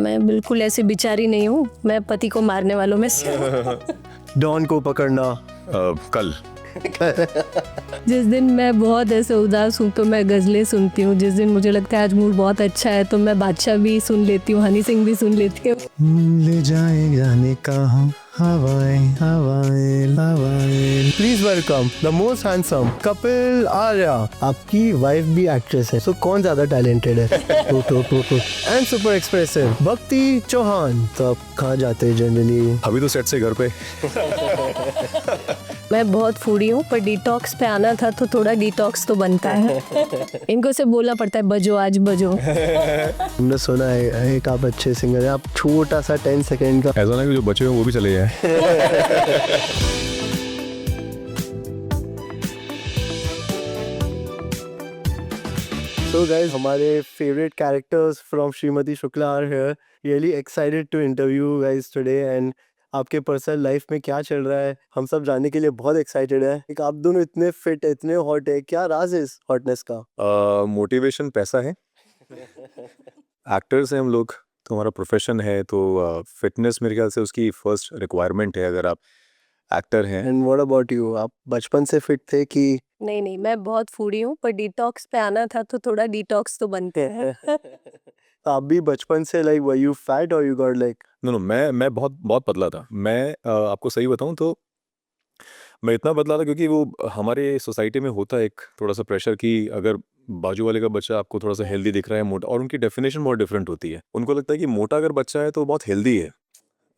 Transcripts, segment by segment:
मैं बिल्कुल ऐसी बेचारी नहीं हूँ, मैं पति को मारने वालों में से हूँ। डॉन को पकड़ना कल जिस दिन मैं बहुत ऐसे उदास हूँ तो मैं गज़लें सुनती हूँ, जिस दिन मुझे लगता है आज मूड बहुत अच्छा है तो मैं बादशाह भी सुन लेती हूँ, हनी सिंह भी सुन लेती हूँ। ले जाए जाने कहाँ हवाएं हवाएं हवाएं। Please welcome the most handsome Kapil Arya. आपकी वाइफ भी एक्ट्रेस है, सो कौन ज्यादा टैलेंटेड है? एंड सुपर एक्सप्रेसिव भक्ति चौहान। तो आप कहाँ जाते हैं जनरली? अभी तो सेट से घर पे। मैं बहुत फूडी हूँ पर डिटॉक्स पे आना था तो थोड़ा डिटॉक्स तो बनता है। इनको से बोलना पड़ता है बजो आज बजो। हमने सुना है एक आप अच्छे सिंगर हैं, आप छोटा सा 10 सेकंड का ऐसा ना कि जो बचे हुए वो भी चले जाए। So guys, हमारे favorite characters from Shrimati Shukla are here. Really excited to interview you guys today and आपके पर्सनल लाइफ में क्या चल रहा है हम सब जानने के लिए बहुत एक्साइटेड है। एक आप दोनों इतने फिट इतने हॉट है, क्या राज है इस हॉटनेस का? मोटिवेशन पैसा है। एक्टर्स हैं हम लोग, तो हमारा प्रोफेशन है, तो फिटनेस मेरे ख्याल से उसकी फर्स्ट रिक्वायरमेंट है अगर आप एक्टर हैं। एंड व्हाट अबाउट यू, आप बचपन से फिट थे कि? नहीं, मैं बहुत फूडी हूँ पर डिटॉक्स पे आना था तो थोड़ा डिटॉक्स तो बनते हैं। आप भी बचपन से लाइक वर यू फैट और यू गॉट लाइक? नो, मैं बहुत बहुत पतला था। मैं आपको सही बताऊं तो मैं इतना बदला था क्योंकि वो हमारे सोसाइटी में होता है एक थोड़ा सा प्रेशर कि अगर बाजू वाले का बच्चा आपको थोड़ा सा हेल्दी दिख रहा है, मोटा, और उनकी डेफिनेशन बहुत डिफरेंट होती है। उनको लगता है कि मोटा अगर बच्चा है तो बहुत हेल्दी है,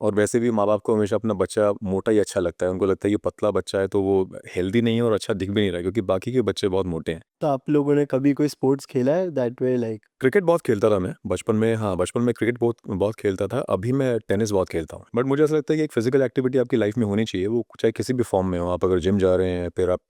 और वैसे भी माँ बाप को हमेशा अपना बच्चा मोटा ही अच्छा लगता है। उनको लगता है कि पतला बच्चा है तो वो हेल्दी नहीं है और अच्छा दिख भी नहीं रहा है, क्योंकि बाकी के बच्चे बहुत मोटे हैं। तो आप लोगों ने कभी कोई स्पोर्ट्स खेला है दैट वे लाइक? क्रिकेट बहुत खेलता था मैं बचपन में। हाँ, बचपन में क्रिकेट बहुत बहुत खेलता था। अभी मैं टेनिस बहुत खेलता हूँ। बट मुझे ऐसा लगता है कि एक फिजिकल एक्टिविटी आपकी लाइफ में होनी चाहिए, वो चाहे किसी भी फॉर्म में हो। आप अगर जिम जा रहे हैं, फिर आप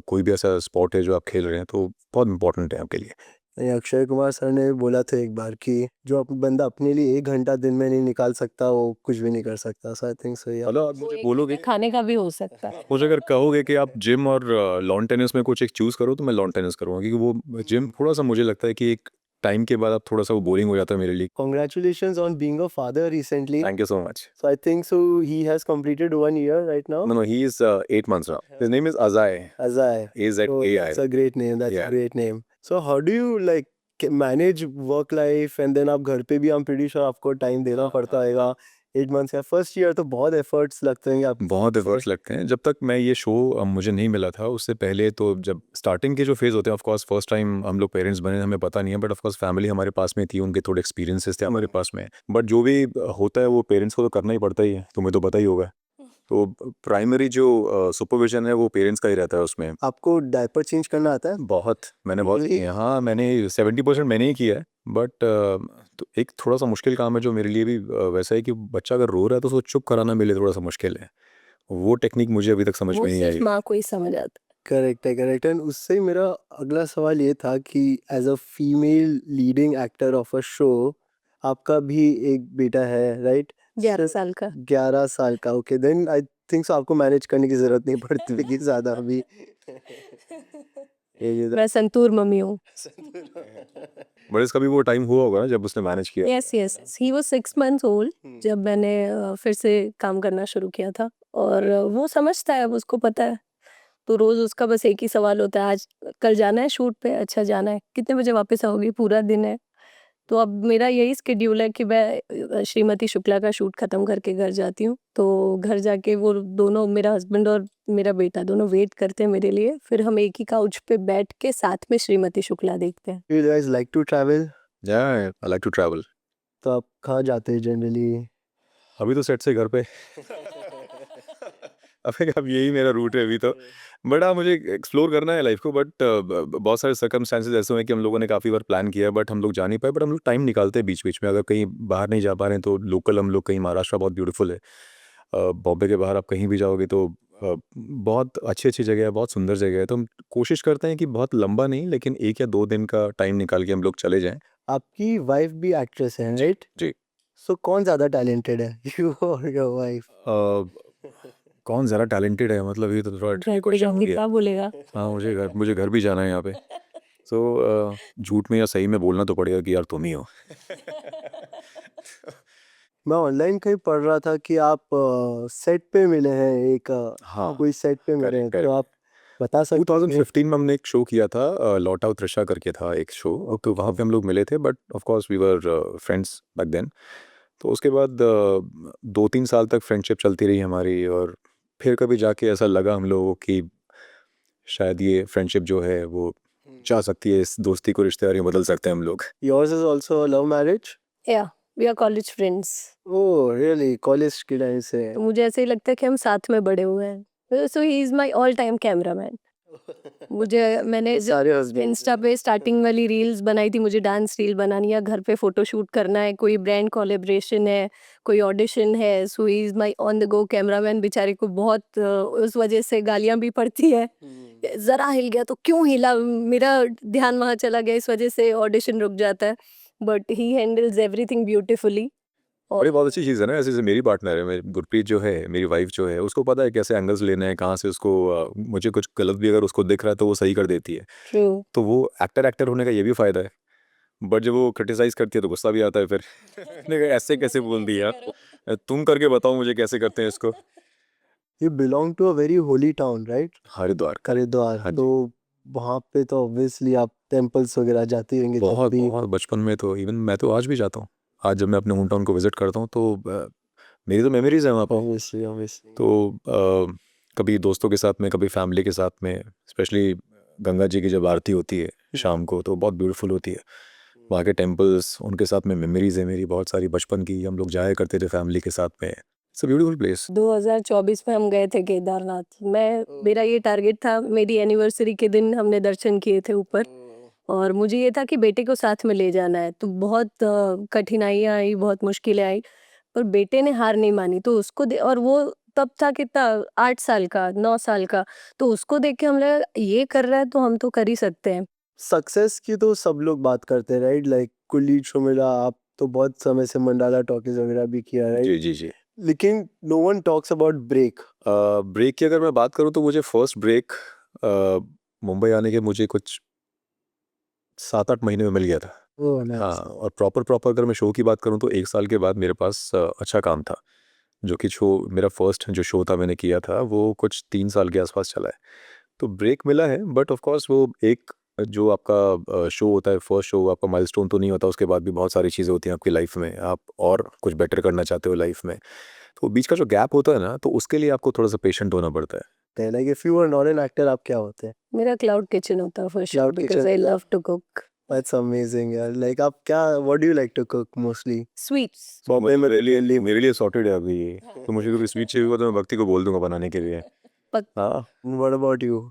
कोई भी ऐसा स्पोर्ट है जो आप खेल रहे हैं, तो बहुत इंपॉर्टेंट है आपके लिए। नहीं, अक्षय कुमार सर ने बोला था एक बार कि जो बंदा अपने लिए 1 घंटा दिन में नहीं निकाल सकता वो कुछ भी नहीं कर सकता। सो आई थिंक सो या। मतलब आप मुझे बोलोगे, खाने का भी हो सकता है। मुझे अगर कहोगे कि आप जिम और लॉन टेनिस में कुछ एक चूज करो, तो मैं लॉन टेनिस करूँगा, क्योंकि वो जिम थोड़ा सा मुझे लगता है कि एक टाइम के बाद आप थोड़ा सा वो बोरिंग हो जाता है मेरे लिए। Congratulations on being a father recently. Thank you so much. So I think so he has completed 1 year right now. No, he is 8 months now. His name is Azai. Azai. AZAI. That's a great name. That's Yeah. a great name. So how do you like manage work life and then आप घर पे भी I'm pretty sure आपको time देना पड़ता होगा 8 months का। First year तो बहुत एफर्ट्स लगते हैं आप। बहुत एफर्ट्स लगते हैं। जब तक मैं ये शो मुझे नहीं मिला था, उससे पहले तो जब स्टार्टिंग के जो फेज़ होते हैं, ऑफ कोर्स फर्स्ट टाइम हम लोग पेरेंट्स बने, हमें पता नहीं है, बट ऑफ कोर्स फैमिली हमारे पास में थी, उनके थोड़े एक्सपीरियंसेस थे हमारे पास में। बट जो भी होता है वो पेरेंट्स को तो करना ही पड़ता ही है, तुम्हें तो पता ही होगा। तो प्राइमरी जो सुपरविजन है वो पेरेंट्स का ही रहता है उसमें। आपको डायपर चेंज करना आता है? मैंने बहुत Really? किए हैं। हाँ, मैंने 70% मैंने ही किया है। बट तो एक थोड़ा सा मुश्किल काम है जो मेरे लिए भी वैसा है कि बच्चा अगर रो रहा है तो उसको चुप कराना मेरे लिए थोड़ा सा मुश्किल है। वो टेक्निक मुझे अभी तक समझ वो में नहीं सिर्फ आई। माँ को ही समझ आता है। करेक्ट है, करेक्ट है। And उससे मेरा अगला सवाल ये था कि as a female leading actor of a show आपका भी एक बेटा है राइट? 11 साल का। 11 साल का। Okay, then I think so आपको मैनेज करने की जरूरत नहीं पड़ती लेकिन ज्यादा अभी। ये मैं संतूर मम्मी हूँ। बट इसका भी वो टाइम हुआ होगा ना जब उसने मैनेज किया। Yes, he was 6 months old जब मैंने फिर से काम करना शुरू किया था, और वो समझता है, अब उसको पता है। तो रोज उसका बस एक ही सवाल होता है, आज कल जाना है शूट पे? अच्छा जाना है, कितने बजे वापस आओगी? पूरा दिन है। तो अब मेरा यही स्केड्यूल है कि मैं श्रीमती शुक्ला का शूट खत्म करके घर जाती हूँ, तो घर जाके वो दोनों, मेरा हस्बैंड और मेरा बेटा, दोनों वेट करते हैं मेरे लिए। फिर हम एक ही काउच पे बैठ के साथ में श्रीमती शुक्ला देखते हैं। You guys like to travel? या आई लाइक टू ट्रैवल। तो आप कहाँ जाते हैं जनरली? अभी तो सेट से घर पे। अब यही मेरा रूट है अभी तो। बट हाँ, मुझे एक्सप्लोर करना है लाइफ को। बट बहुत सारे सर्कमस्टेंसेस ऐसे हुए हैं कि हम लोगों ने काफ़ी बार प्लान किया है, बट हम लोग जा नहीं पाए। बट हम लोग टाइम निकालते हैं बीच बीच में। अगर कहीं बाहर नहीं जा पा रहे हैं तो लोकल हम लोग कहीं, महाराष्ट्र बहुत ब्यूटीफुल है, बॉम्बे के बाहर आप कहीं भी जाओगे तो बहुत अच्छी अच्छी जगह है, बहुत सुंदर जगह है। तो हम कोशिश करते हैं कि बहुत लंबा नहीं, लेकिन 1 या 2 दिन का टाइम निकाल के हम लोग चले जाएं। आपकी वाइफ भी एक्ट्रेस है राइट? जी। सो कौन ज्यादा टैलेंटेड है, यू और योर वाइफ? कौन ज़्यादा टैलेंटेड है, मतलब ये तो थोड़ा घर tricky पे question हो जाऊंगी गया। क्या बोलेगा? हाँ, मुझे घर भी जाना है यहाँ पे। सो झूठ में या सही में बोलना तो पड़ेगा कि यार तुम ही हो। मैं ऑनलाइन कहीं पढ़ रहा था कि आप सेट पे मिले हैं, एक हाँ कोई सेट पे मिले हैं, करेक्ट तो आप बता सकते हैं? 2015 में हमने एक शो किया था, लौट आओ त्रिशा करके था एक शो, तो वहाँ पे हम लोग मिले थे, but of course we were friends back then. तो उसके बाद 2-3 साल तक फ्रेंडशिप चलती रही हमारी, और फिर कभी जाके ऐसा लगा हम लोगों को कि शायद ये फ्रेंडशिप जो है वो चाह सकती है, इस दोस्ती को रिश्तेदारी में बदल सकते हैं हम लोग। Yours is also a love marriage? या we are college friends. Oh, really? College के टाइम से? तो मुझे ऐसे ही लगता है कि हम साथ में बड़े हुए हैं। So he is my all time cameraman. मैंने जब सारे हस्बैंड इंस्टा पे स्टार्टिंग वाली रील्स बनाई थी, मुझे डांस रील बनानी है, घर पे फोटो शूट करना है, कोई ब्रांड कोलैबोरेशन है, कोई ऑडिशन है, so he is my on the go cameraman. बेचारे को बहुत उस वजह से गालियां भी पड़ती है, जरा हिल गया तो क्यों हिला, मेरा ध्यान वहां चला गया, इस वजह से ऑडिशन रुक जाता है, but he handles everything beautifully. और ये बहुत अच्छी चीज़ है ना, ऐसे जैसे मेरी पार्टनर है, मेरी गुरप्रीत जो है, मेरी वाइफ जो है, उसको पता है कैसे एंगल्स लेने हैं, कहाँ से उसको मुझे कुछ गलत भी अगर उसको दिख रहा है तो वो सही कर देती है। ट्रू। तो वो एक्टर होने का ये भी फ़ायदा है। बट जब वो क्रिटिसाइज़ करती है तो गुस्सा भी आता है फिर। मैंने कहा ऐसे कैसे बोल दिया? तुम करके बताओ मुझे कैसे करते हैं इसको? You belong to a very holy town, right? Haridwar. Haridwar. हाँ जी। तो वहाँ पे तो ऑब्वियसली आप टेम्पल्स वगैरह जाते होंगे जब बहुत, भी। बहुत बचपन में तो इवन मैं तो आज भी जाता हूँ। आज जब मैं अपने होम टाउन को विज़िट करता हूँ तो मेरी तो मेमोरीज़ हैं वहाँ पे। ऑब्वियसली। तो कभी दोस्तों के साथ में, कभी फैमिली के साथ में, स्पेशली गंगा जी की जब आरती होती है शाम को तो बहुत ब्यूटीफुल होती है। वहाँ के टेम्पल्स, उनके साथ में मेमोरीज़ है मेरी बहुत सारी बचपन की, हम लोग जाया करते थे फैमिली के साथ में। It's a beautiful place. 2024 में हम गए थे केदारनाथ। मेरा ये टारगेट था, मेरी एनिवर्सरी के दिन हमने दर्शन किए थे ऊपर, और मुझे ये था कि बेटे को साथ में ले जाना है। तो बहुत कठिनाइयाँ आई, बहुत मुश्किलें आई, पर बेटे ने हार नहीं मानी। तो उसको और वो तब था कितना, 8 साल का, 9 साल का। तो उसको देख के हम लगा ये कर रहा है तो हम तो कर ही सकते हैं। सक्सेस की तो सब लोग बात करते हैं, राइट? लाइक कुलदीप शर्मिला, आप तो बहुत समय से मंडाला टॉकीज वगैरह भी किया, जी राइट? जी जी। लेकिन no one talks about break. Break की अगर मैं बात करूँ तो मुझे फर्स्ट ब्रेक मुंबई आने के मुझे कुछ 7-8 महीने में मिल गया था। ओह हाँ, नाइस। और प्रॉपर अगर मैं शो की बात करूँ तो 1 साल के बाद मेरे पास अच्छा काम था, जो कि शो मेरा फर्स्ट जो शो था मैंने किया था वो कुछ 3 साल के आसपास चला है। तो ब्रेक मिला है, बट ऑफ कोर्स वो एक जो आपका शो होता है, फर्स्ट शो आपका माइलस्टोन तो नहीं होता, उसके बाद भी बहुत सारी चीज़ें होती हैं आपकी लाइफ में, आप और कुछ बेटर करना चाहते हो लाइफ में। तो बीच का जो गैप होता है ना, तो उसके लिए आपको थोड़ा-सा पेशेंट होना पड़ता है। Like if you were not an actor, आप क्या होते हैं? मेरा क्लाउड किचन होता for sure, cloud because kitchen. I love to cook that's amazing यार। लाइक आप क्या, what do you like to cook mostly? Sweets. Bombay में मेरे लिए सॉर्टेड है अभी ये। तो मुझे कभी स्वीट चाहिए होगा तो मैं भक्ति को बोल दूँगा बनाने के लिए। हाँ। What about you?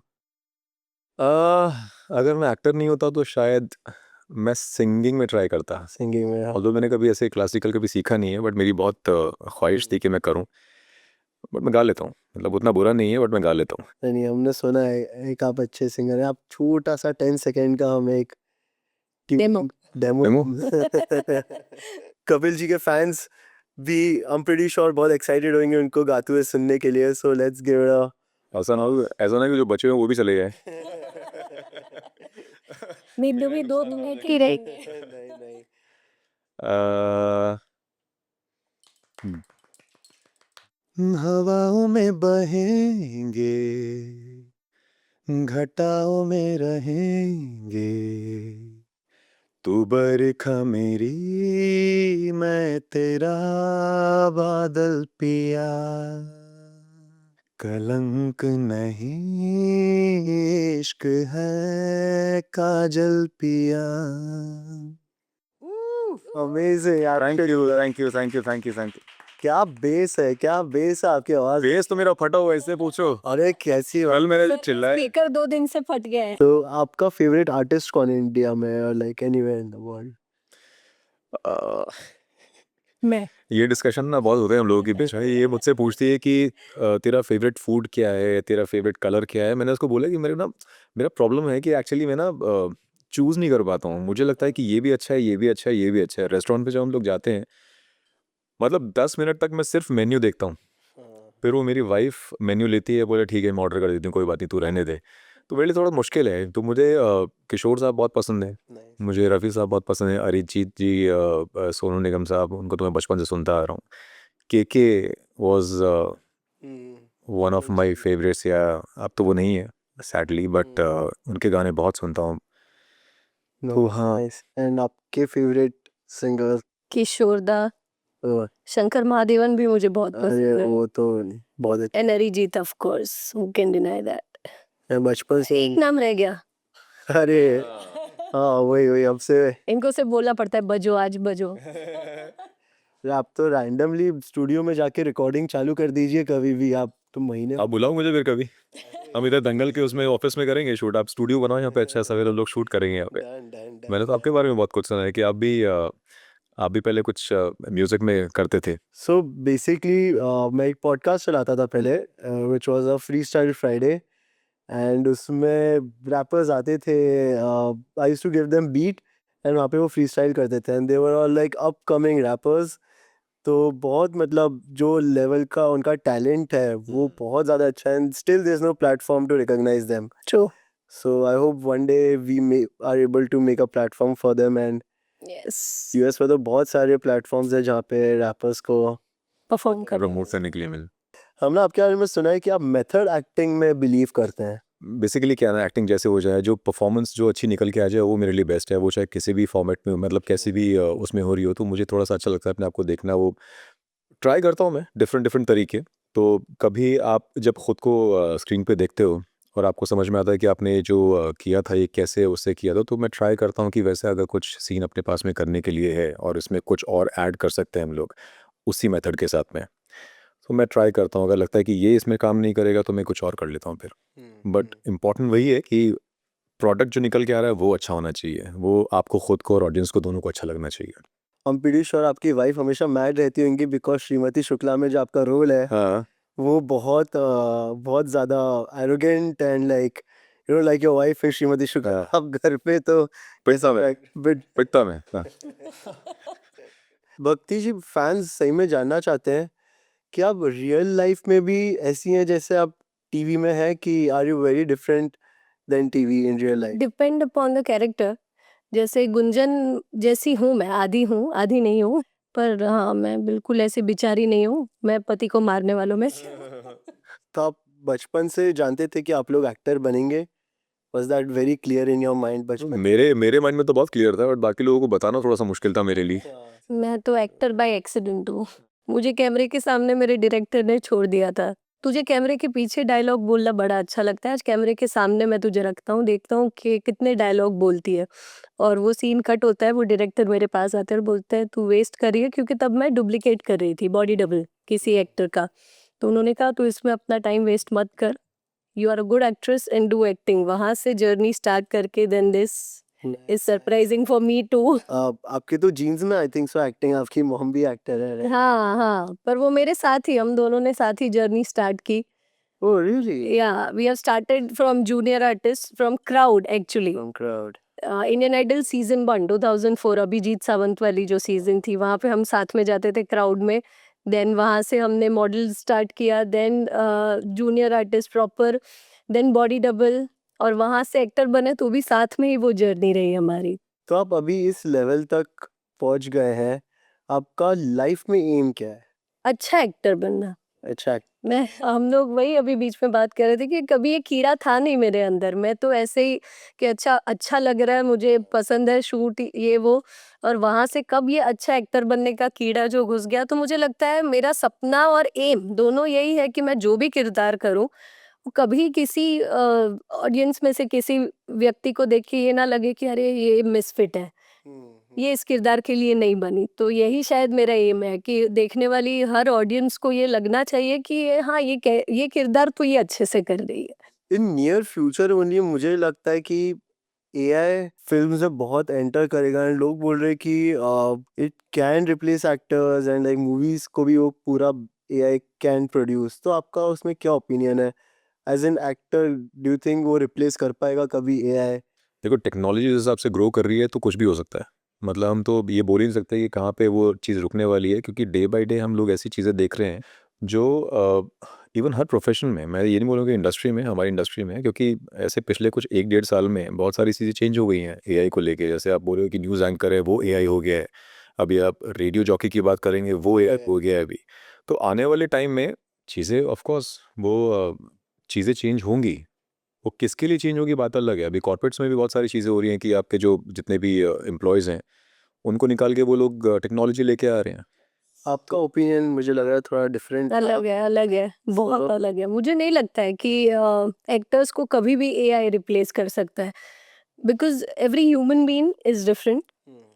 अगर मैं एक्टर नहीं होता तो शायद मैं सिंगिंग में ट्राई करता। सिंगिंग में? हाँ। ऑल्दो मैंने कभी ऐसे क्लासिकल कभी सीखा नहीं है, बट मेरी बहुत ख्वाहिश थी कि मैं करूं, बट मैं गा लेता हूँ, मतलब उतना बुरा नहीं है, बट मैं गा लेता हूँ। नहीं, हमने सुना है एक आप अच्छे सिंगर हैं। आप छोटा सा 10 सेकंड का हमें एक demo. Demo. Demo? Kapil ji के फैंस भी आई एम प्रीटी श्योर बहुत एक्साइटेड होंगे उनको गाते हुए सुनने के लिए, सो लेट्स गिव इट ऐसा ना कि जो बचे हुए वो भी चले जाए। नींद भी 2 मिनट ही रहेंगे। नहीं नहीं। अ, हम्म, हवाओं में बहेंगे, घटाओं में रहेंगे, तू बरखा मेरी, मैं तेरा बादल पिया, कलंक नहीं इश्क है काजल पिया। अमेजिंग यार। Thank you thank you thank you thank you thank you. क्या बेस है, क्या बेस है आपकी आवाज। बेस तो मेरा फटा हुआ है, इससे पूछो। अरे कैसी कल मैंने चिल्लाए। स्पीकर 2 दिन से फट गया है। तो आपका फेवरेट आर्टिस्ट कौन है इंडिया में और like anywhere in the world? Uh, मैं ये डिस्कशन ना बहुत होते हैं हम लोगों के बीच में। ये मुझसे पूछती है कि तेरा फेवरेट फूड क्या है, तेरा फेवरेट कलर क्या है। मैंने उसको बोला कि मेरा प्रॉब्लम है कि एक्चुअली मैं ना चूज़ नहीं कर पाता हूँ। मुझे लगता है कि ये भी अच्छा है, ये भी अच्छा है, ये भी अच्छा है। रेस्टोरेंट पे जब हम लोग जाते हैं, मतलब 10 मिनट तक मैं सिर्फ मेन्यू देखता हूँ। फिर वो मेरी वाइफ मेन्यू लेती है, बोले ठीक है मैं ऑर्डर कर देती हूँ, कोई बात नहीं तू रहने दे। तो मेरे लिए थोड़ा मुश्किल है। तो मुझे किशोर साहब बहुत पसंद है, मुझे रफ़ी साहब बहुत पसंद है, अरिजीत जी, सोनू निगम साहब, उनको तो मैं बचपन से सुनता आ रहा हूँ। के was one of my favourites, या अब तो वो नहीं है सैडली, बट उनके गाने बहुत सुनता हूँ। तो हाँ, एंड आपके फेवरेट सिंगर? किशोर दा, शंकर महादेवन भी मुझे बहुत अरे पसंद है, वो तो बहुत अच्छे and Arijit of course, who can deny that. हैं, बचपन से। एक नाम रह गया, अरे हाँ, वही वही अब से। इनको से बोलना पड़ता है बजो आज बजो। आप तो रैंडमली स्टूडियो में जाके रिकॉर्डिंग चालू कर दीजिए कभी भी, आप तो महीने। आप बुलाओ मुझे फिर कभी, हम इधर दंगल के उसमें ऑफिस में करेंगे शूट, आप स्टूडियो बनाओ यहाँ पे, अच्छा सवेरे लोग शूट करेंगे यहाँ पे। Done done done. मैंने तो आपके बारे में बहुत कुछ सुना है कि आप भी पहले कुछ म्यूजिक में करते थे। सो बेसिकली मैं एक पॉडकास्ट चलाता था पहले, which was a free style Friday, and उसमें रैपर्स आते थे, I used to give them beat, and वहाँ पे वो फ्री स्टाइल करते थे, and they were all like upcoming rappers. तो बहुत मतलब जो लेवल का उनका टैलेंट है वो बहुत ज़्यादा अच्छा है, and still there is no platform to recognise them. True, so I hope one day we are able to make a platform for them, and yes, US में तो बहुत सारे प्लेटफॉर्म्स हैं जहाँ पे रैपर्स को। परफॉर्म कर प्रमोट करने के लिए मिल। हमने आपके बारे में सुना है कि आप मेथड एक्टिंग में बिलीव करते हैं। बेसिकली क्या है ना, एक्टिंग जैसे हो जाए, जो परफॉर्मेंस जो अच्छी निकल के आ जाए वो मेरे लिए बेस्ट है। वो चाहे किसी भी फॉर्मेट में हो, मतलब कैसी भी उसमें हो रही हो, तो मुझे थोड़ा सा अच्छा लगता है अपने आप को देखना। वो ट्राई करता हूँ मैं डिफरेंट डिफरेंट तरीके। तो कभी आप जब खुद को स्क्रीन पे देखते हो और आपको समझ में आता है कि आपने जो किया था ये कैसे उससे किया था, तो मैं ट्राई करता हूँ कि वैसे अगर कुछ सीन अपने पास में करने के लिए है और इसमें कुछ और ऐड कर सकते हैं हम लोग उसी मेथड के साथ में, तो मैं ट्राई करता हूँ। अगर लगता है कि ये इसमें काम नहीं करेगा तो मैं कुछ और कर लेता हूँ फिर। बट इम्पॉर्टेंट वही है कि प्रोडक्ट जो निकल के आ रहा है वो अच्छा होना चाहिए, वो आपको खुद को और ऑडियंस को दोनों को अच्छा लगना चाहिए। I'm pretty sure आपकी वाइफ हमेशा मैड रहती होंगी बिकॉज श्रीमती शुक्ला में जो आपका रोल है हाँ, वो बहुत ज़्यादा arrogant and like you know like your wife is Shrimati Shukla. हाँ। आप घर पे तो पैसा में बट पिटता में हाँ। भक्ति जी, फैंस सही में जानना चाहते हैं कि आप रियल लाइफ में भी ऐसी हैं जैसे आप टीवी में हैं, कि are you very different then TV in real life? Depend upon the character. जैसे गुंजन जैसी हूँ मैं, हूँ, आधी नहीं हूँ, पर हाँ, मैं बिल्कुल ऐसी बेचारी नहीं हूँ, मैं पति को मारने वालों में। तो आप बचपन से जानते थे कि आप लोग एक्टर बनेंगे? Was that very clear in your mind बचपन? मेरे माइंड में तो बहुत क्लियर था, बट बाकी लोगों को बताना थोड़ा सा मुश्किल था मेरे लिए। मैं तो एक्टर बाय एक्सीडेंट हूँ। मुझे कैमरे के सामने मेरे डायरेक्टर ने छोड़ दिया था, तुझे कैमरे के पीछे डायलॉग बोलना बड़ा अच्छा लगता है, आज कैमरे के सामने मैं तुझे रखता हूँ, देखता हूँ कि कितने डायलॉग बोलती है। और वो सीन कट होता है, वो डायरेक्टर मेरे पास आते हैं और बोलते हैं तू वेस्ट कर रही है, क्योंकि तब मैं डुप्लीकेट कर रही थी, बॉडी डबल किसी एक्टर का। तो उन्होंने कहा तू इसमें अपना टाइम वेस्ट मत कर, you are a good actress and do acting. वहां से जर्नी स्टार्ट करके then this is surprising for me too. आपके तो जीन्स में आई थिंक सो एक्टिंग, आपकी मॉम भी एक्टर है। हाँ हाँ, पर वो मेरे साथ ही, हम दोनों ने साथ ही जर्नी स्टार्ट की। Oh really? Yeah we have started from junior artist, from crowd actually. From crowd. Indian Idol season 1 2004, Abhijeet Sawant वाली जो सीजन थी, वहाँ पे हम साथ में जाते थे क्राउड में। देन वहाँ से हमने मॉडल स्टार्ट किया, then junior artist proper, then body double, और वहाँ से एक्टर बने, तो भी साथ में ही वो जर्नी रही हमारी। तो आप अभी इस लेवल तक पहुंच गए हैं, आपका लाइफ में एम क्या है? अच्छा एक्टर बनना। अच्छा। मैं हम लोग वही अभी बीच में बात कर रहे थे कि कभी ये कीड़ा था नहीं मेरे अंदर, मैं तो ऐसे ही कि अच्छा अच्छा लग रहा है, मुझे पसंद है शूट ये वो, और वहां से कब ये अच्छा एक्टर बनने का कीड़ा जो घुस गया। तो मुझे लगता है मेरा सपना और एम दोनों यही है कि मैं जो भी किरदार करूं, वो कभी किसी ऑडियंस में से किसी व्यक्ति को देख के ये ना लगे कि अरे ये मिसफिट है, ये इस किरदार के लिए नहीं बनी। तो यही शायद मेरा एम है कि देखने वाली हर ऑडियंस को ये लगना चाहिए कि हाँ, ये किरदार तो ये अच्छे से कर रही है। इन नियर फ्यूचर ओनली मुझे लगता है कि एआई फिल्म्स में बहुत एंटर करेगा, एंड लोग बोल रहे हैं कि it can replace actors and like movies को भी वो पूरा एआई कैन प्रोड्यूस। तो आपका उसमें क्या ओपिनियन है? As an actor do you think वो रिप्लेस कर पाएगा कभी एआई? देखो, टेक्नोलॉजी जिस हिसाब से ग्रो कर रही है तो कुछ भी हो सकता है। मतलब हम तो ये बोल ही नहीं सकते कि कहाँ पे वो चीज़ रुकने वाली है, क्योंकि डे बाय डे हम लोग ऐसी चीज़ें देख रहे हैं जो इवन हर प्रोफेशन में, मैं ये नहीं बोलूँगा कि इंडस्ट्री में, हमारी इंडस्ट्री में, क्योंकि ऐसे पिछले कुछ 1 डेढ़ साल में बहुत सारी चीज़ें चेंज हो गई हैं एआई को लेके। जैसे आप बोल रहे हो कि न्यूज़ एंकर है वो एआई हो गया है, अभी आप रेडियो जॉकी की बात करेंगे वो एआई हो गया है अभी। तो आने वाले टाइम में चीज़ें ऑफ कोर्स वो चीज़ें चेंज होंगी। वो किसके लिए चेंज होगी बात अलग है। अभी कॉर्पोरेट्स में भी बहुत सारी चीज़ें हो रही हैं कि आपके जो जितने भी एम्प्लॉयज़ हैं उनको निकाल के वो लोग टेक्नोलॉजी लेके आ रहे हैं। आपका ओपिनियन मुझे लग रहा है थोड़ा डिफरेंट अलग है, बहुत अलग है। मुझे नहीं लगता है कि एक्टर्स को कभी भी एआई रिप्लेस कर सकता है, because every human being is different.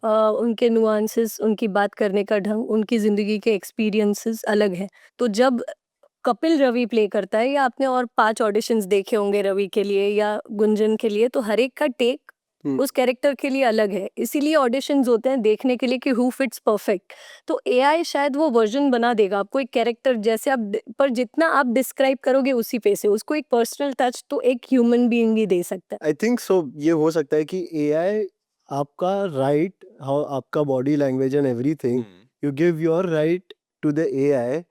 उनके नुआंसेस, उनकी बात करने का ढंग, उनकी जिंदगी के एक्सपीरियंसेस अलग है। तो जब कपिल रवि प्ले करता है, या आपने और 5 ऑडिशंस देखे होंगे रवि के लिए या गुंजन के लिए, तो हर एक का टेक उस कैरेक्टर के लिए अलग है। इसीलिए ऑडिशंस होते हैं देखने के लिए कि हु फिट्स परफेक्ट। तो एआई शायद वो वर्जन बना देगा आपको एक कैरेक्टर जैसे पर जितना आप डिस्क्राइब करोगे उसी पे से उसको एक पर्सनल टच तो एक ह्यूमन बीइंग ही दे सकता है। I think so. ये हो सकता है कि एआई आपका राइट, हाउ आपका body language and everything, you give your right to the AI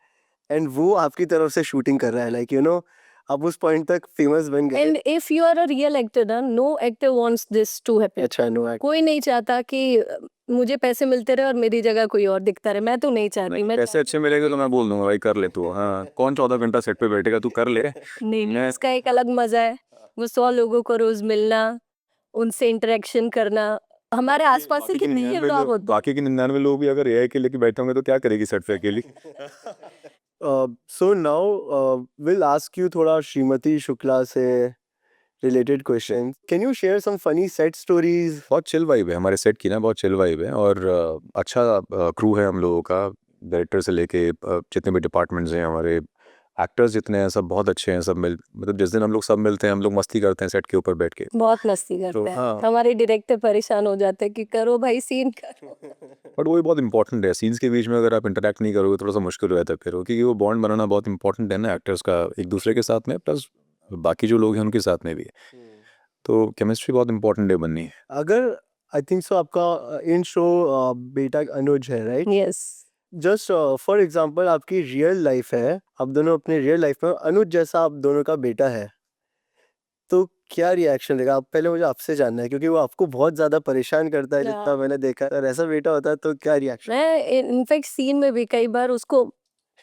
एंड वो आपकी तरफ से शूटिंग कर रहा है, लाइक आप उस पॉइंट तक फेमस बन गए। And if you are a real actor ना, no actor wants this to happen. अच्छा, नो एक्ट। कोई नहीं चाहता कि मुझे पैसे मिलते रहे और मेरी जगह कोई और दिखता रहे। मैं तो नहीं चाहती। मैं पैसे अच्छे मिलेंगे तो मैं बोल दूंगा भाई कर ले तू। हाँ, कौन 14 घंटा सेट पे बैठेगा, तू कर ले। नहीं, मैं इसका एक अलग मजा है। वो 100 लोगों को रोज मिलना, उनसे इंटरेक्शन करना। हमारे आसपास से बाकी के कितने ही 99 व्लॉग लोग, होते हैं। बाकी के 99 लोग भी अगर एआई के लेके बैठे होंगे तो क्या करेगी सेट पे अकेली। So now will ask you थोड़ा श्रीमती शुक्ला से related question. Can you share some funny set stories? बहुत चिल वाइब है हमारे सेट की ना, बहुत चिल वाइब है। और अच्छा क्रू है हम लोगों का, डायरेक्टर से लेके जितने भी डिपार्टमेंट्स हैं हमारे, एक्टर्स जितने हैं सब बहुत अच्छे हैं। सब मतलब जिस दिन हम लोग सब मिलते हैं हम लोग मस्ती करते हैं सेट के ऊपर बैठ के। बहुत मस्ती तो करते हैं। हाँ, हमारे डायरेक्टर परेशान हो जाते हैं कि करो भाई सीन करो। बट वो भी बहुत इंपॉर्टेंट है। सीन्स के बीच में अगर आप इंटरेक्ट नहीं करोगे थोड़ा सा मुश्किल हो जाता है फिर, क्योंकि वो बॉन्ड बनाना बहुत इंपॉर्टेंट है ना एक्टर्स का एक दूसरे के साथ में, प्लस बाकी जो लोग हैं उनके साथ में भी। तो केमिस्ट्री बहुत इंपॉर्टेंट है बननी है। अगर आई थिंक सो आपका इन शो बेटा अनुज है, right? Yes. Just for example आपकी रियल लाइफ है, आप दोनों अपने रियल लाइफ में अनुज जैसा आप दोनों का बेटा है, तो क्या रिएक्शन देगा? आप पहले मुझे आपसे जानना है, क्योंकि वो आपको बहुत ज्यादा परेशान करता है जितना मैंने देखा है। अगर ऐसा बेटा होता है तो क्या रिएक्शन? मैं इनफैक्ट सीन में भी कई बार उसको,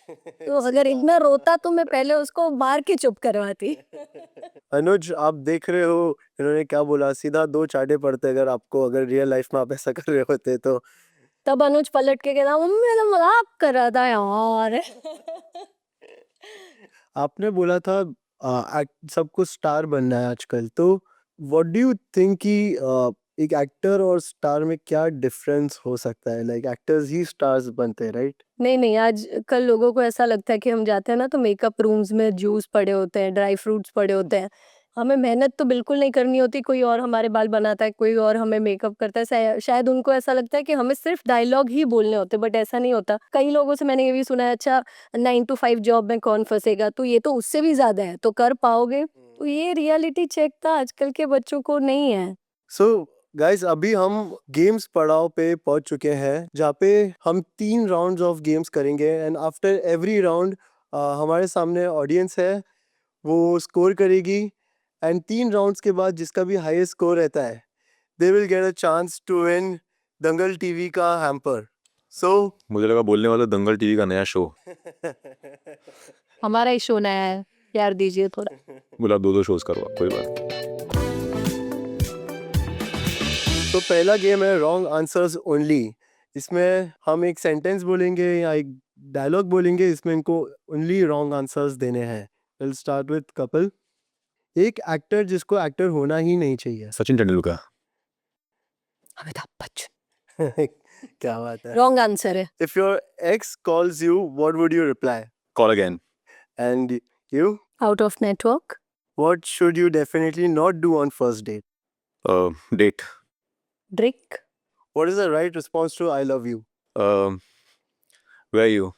तो अगर इतना रोता तो मैं पहले उसको मार के चुप करवाती। अनुज, आप देख रहे हो इन्होंने क्या बोला, सीधा 2 चाटे पड़ते अगर आपको, अगर रियल लाइफ में आप ऐसा कर रहे होते तो। तब अनुज पलट के कहता मम्मी तो मजाक कर रहा था यार। आपने बोला था सबको स्टार बनना है आजकल, तो व्हाट डू यू थिंक कि एक एक्टर और स्टार में क्या डिफरेंस हो सकता है? लाइक एक्टर्स ही स्टार्स बनते हैं, राइट? नहीं, आज कल लोगों को ऐसा लगता है कि हम जाते हैं ना तो मेकअप रूम्स में जूस पड़े होते हैं, ड्राई फ्रूट्स पड़े होते हैं। हमें मेहनत तो बिल्कुल नहीं करनी होती, कोई और हमारे बाल बनाता है, कोई और हमें मेकअप करता है। शायद उनको ऐसा लगता है कि हमें सिर्फ डायलॉग ही बोलने होते हैं, बट ऐसा नहीं होता। कई लोगों से मैंने ये भी सुना है, अच्छा 9 to 5 जॉब में कौन फंसेगा, तो ये तो उससे भी ज्यादा है, तो कर पाओगे। तो ये रियलिटी चेक था आजकल के बच्चों को नहीं है। सो गाइस, अभी हम गेम्स पड़ाव पे पहुंच चुके हैं, जहाँ पे हम 3 राउंड्स ऑफ गेम्स करेंगे एंड आफ्टर एवरी राउंड हमारे सामने ऑडियंस है, वो स्कोर करेगी एंड 3 राउंड्स के बाद जिसका भी हाईएस्ट स्कोर रहता है, they will get a chance to win Dangal TV का हैम्पर। सो मुझे लगा बोलने वाला दंगल टीवी का नया शो। हमारा ही शो नया है, प्यार दीजिए थोड़ा। बोला 2-2 शोज करो आप, कोई बात नहीं। तो पहला गेम है रॉन्ग आंसर्स ओनली। इसमें हम एक सेंटेंस बोलेंगे या एक डायलॉग बोलेंगे, इसमें इनको ओनली रॉन्ग आंसर्स देने हैं। Will start with Kapil. एक एक्टर जिसको एक्टर होना ही नहीं चाहिए। सचिन तेंदुलकर। अमिताभ बच्चन। क्या बात है। रॉन्ग आंसर है। If your ex calls you, what would you reply? Call again. And you? Out of network. What should you definitely not do on first date? Date. Drink. What is the right response to I love you? Where you.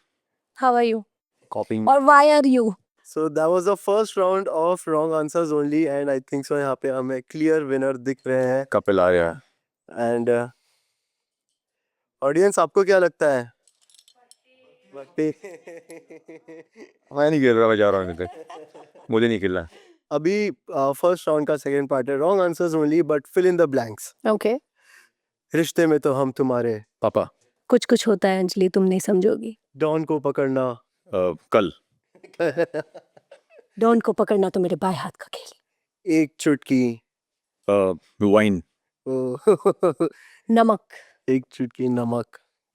How are you coping. और why are you. So that was the first round of wrong answers only, and I think so यहाँ पे हमें clear winner दिख रहे हैं। Kapil Arya. And audience, आपको क्या लगता है? मैं नहीं खेल रहा, मैं जा रहा हूँ इधर। मुझे नहीं खेलना। अभी फर्स्ट राउंड का सेकंड पार्ट है, wrong answers only but fill in the blanks. Okay. रिश्ते में तो हम तुम्हारे, पापा। कुछ कुछ होता है अंजलि, तुम नहीं समझोगी। डॉन को पकड़ना, कल। डॉन को पकड़ना तो मेरे बाएं हाथ का खेल। एक चुटकी, वाइन। नमक। एक चुटकी नमक,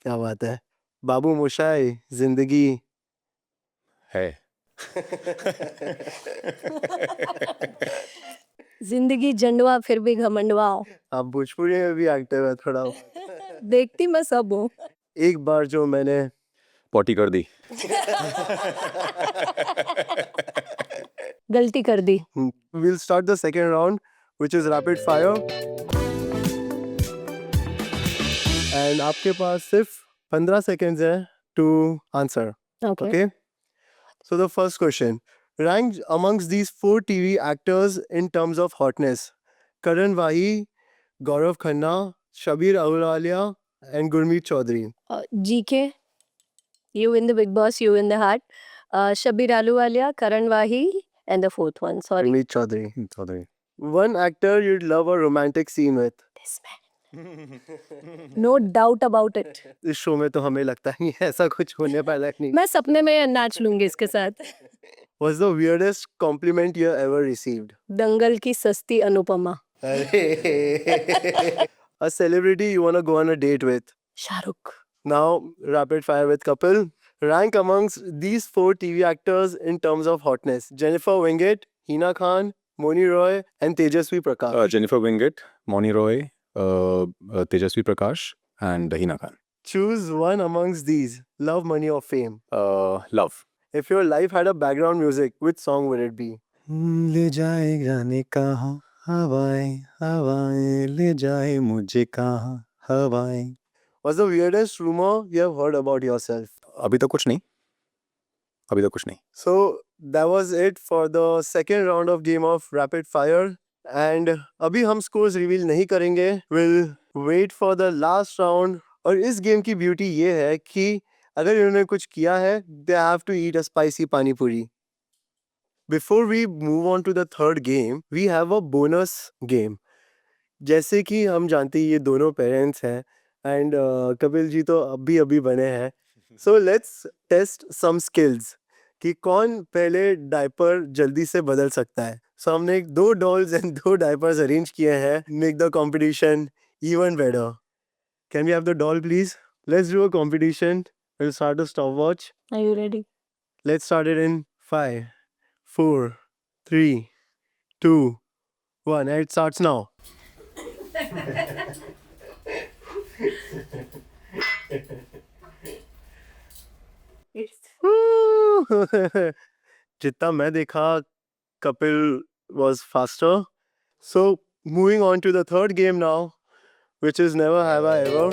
क्या बात है। बाबू मोशाय, जिंदगी है। जिंदगी जंडवा फिर भी घमंडवा। आप भोजपुरी में भी एक्टिव है थोड़ा। देखती मैं सब हूँ। एक बार जो मैंने पॉटी कर दी। गलती कर दी। We'll start the second round, which is rapid fire. And आपके पास सिर्फ 15 seconds है to answer. Okay. Okay? So the first question. Ranked amongst these 4 TV actors in terms of hotness. Karan Wahi, Gaurav Khanna, Shabir Ahluwalia, and Gurmeet Chaudhary. GK, you in the big boss, you in the heart. Shabir Ahluwalia, Karan Wahi, and the fourth one. Sorry. Gurmeet Chaudhary. Chaudhary. One actor you'd love a romantic scene with. This man. No doubt about it. इस show में तो हमें लगता नहीं है ऐसा कुछ होने वाला नहीं. मैं सपने में नाच लूंगी इसके साथ। What's the weirdest compliment you ever received? दंगल की सस्ती Anupama. A celebrity you want to go on a date with. Shahrukh. Now, rapid fire with Kapil. Rank amongst these 4 TV actors in terms of hotness. Jennifer Winget, Hina Khan, Moni Roy, and Tejasvi Prakash. Jennifer Winget, Mouni Roy, Tejasvi Prakash and Hina Khan. Choose one amongst these. Love, money, or fame. Love. If your life had a background music, which song would it be? ले जाए जाने कहाँ हवाएं, हवाएं ले जाए मुझे कहाँ हवाएं। What's the weirdest rumor you have heard about yourself? अभी तक कुछ नहीं। अभी तक कुछ नहीं। So that was it for the second round of game of rapid fire. And अभी हम scores reveal नहीं करेंगे. We'll wait for the last round. और इस game की beauty ये है कि अगर इन्होंने कुछ किया है, they have to eat a spicy pani puri. Before we move on to the third game, we have a bonus game. जैसे कि हम जानते हैं ये दोनों पेरेंट्स हैं एंड कपिल जी तो अभी बने हैं. So let's test some skills कि कौन पहले डायपर जल्दी से बदल सकता है. सो हमने 2 डॉल्स एंड 2 डायपर्स अरेंज किए हैं. Make the competition even better. Can we have the doll please? Let's do a competition. Will start the stopwatch. Are you ready? Let's start it in 5, 4, 3, 2, 1. And it starts now. जितना मैं देखा, Kapil was faster. So moving on to the third game now, which is Never Have I Ever.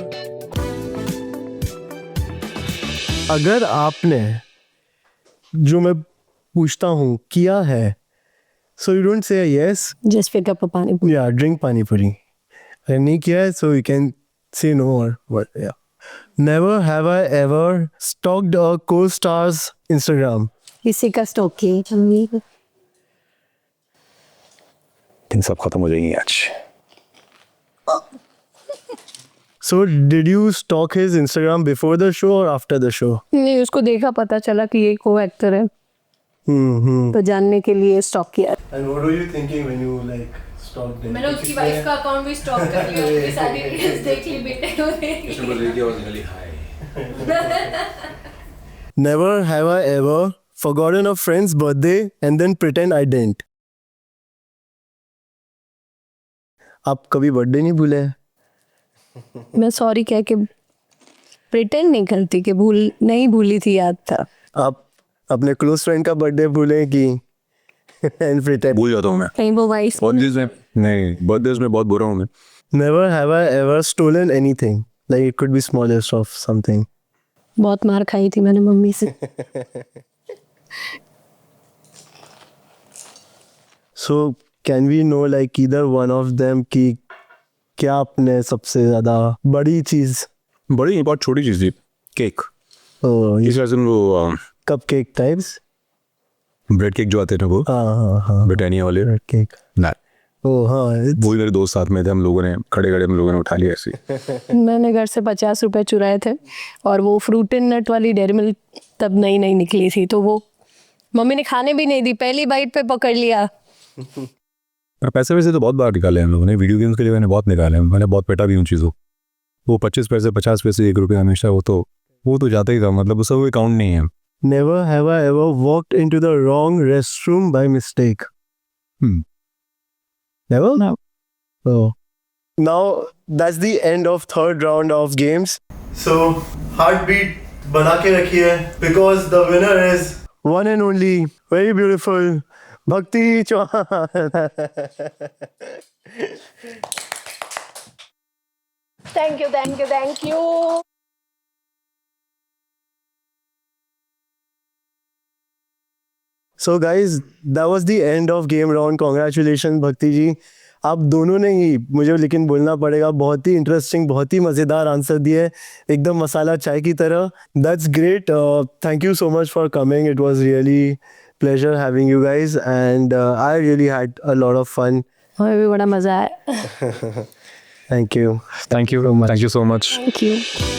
अगर आपने जो मैं पूछता हूँ किया है, so you don't say yes. Just pick up a pani puri. Yeah, drink pani puri. अगर नहीं किया है, so you can say no or what. Yeah. Never have I ever stalked a co-star's Instagram. किसी का stock की दिन सब खत्म हो जाएंगे आज। So did you stalk his Instagram before the show or after the show? नहीं, उसको देखा, पता चला कि ये को एक्टर है, तो जानने के लिए स्टॉक किया. And what were you thinking when you like stalked him? मैंने उसकी वाइफ का अकाउंट भी स्टॉक कर लिया, उसकी सारी रील्स देख ली बेटे. Never have I ever forgotten a friend's birthday and then pretend I didn't. आप कभी बर्थडे नहीं भूले? मैं सॉरी कह के प्रिटेंड नहीं करती कि नहीं भूली थी, याद था. आप अपने क्लोज फ्रेंड का बर्थडे भूले कि and pretend? भूल जाता हूँ मैं। कहीं वो वाइस बर्थडेज में नहीं, बर्थडेज में बहुत बुरा हूँ मैं। Never have I ever stolen anything. Like it could be smallest of something. बहुत मार खाई थी मैंने मम्मी से. So can we know like either one of them कि क्या आपने सबसे ज़्यादा बड़ी चीज़? बड़ी नहीं, बहुत छोटी चीज़ थी। केक। Oh, इस वजह से वो cupcake types. ब्रेड केक जो आते हैं ना वो हाँ. ब्रिटानिया वाले Cake. ना Oh, हाँ. वो ही मेरे दोस्त साथ में थे, हम लोगों ने खड़े खड़े हम लोगों ने उठा लिया ऐसे। मैंने घर से 50 रुपए चुराए थे और वो फ्रूट एंड नट वाली डेयरी मिल्क तब नई नई निकली थी, तो वो मम्मी ने खाने भी नहीं दी, पहली बाइट पे पकड़ लिया। और पैसे वैसे तो बहुत बार निकाले हम लोगों ने, वीडियो गेम्स के लिए मैंने बहुत निकाले, मैंने बहुत पेटा भी उन चीज़ों। वो 25 पैसे 50 पैसे 1 रुपये हमेशा वो तो जाता ही था, मतलब उसका कोई काउंट नहीं है। Never have I ever walked into the wrong restroom by mistake. Never? No. Oh. Now that's the end of third round of games. So heartbeat बना के रखिए because the winner is one and only very beautiful Bhakti Chauhan. Thank you thank you thank you. So guys, that was the end of game round. Congratulations Bhakti जी, आप दोनों ने ही मुझे लेकिन बोलना पड़ेगा बहुत ही इंटरेस्टिंग, बहुत ही मज़ेदार आंसर दिए, एकदम मसाला चाय की तरह। That's great. Thank you so much for coming. It was really pleasure having you guys and I really had a lot of fun. हमें भी बड़ा मजा आया। Thank you. Thank you so much. Thank you.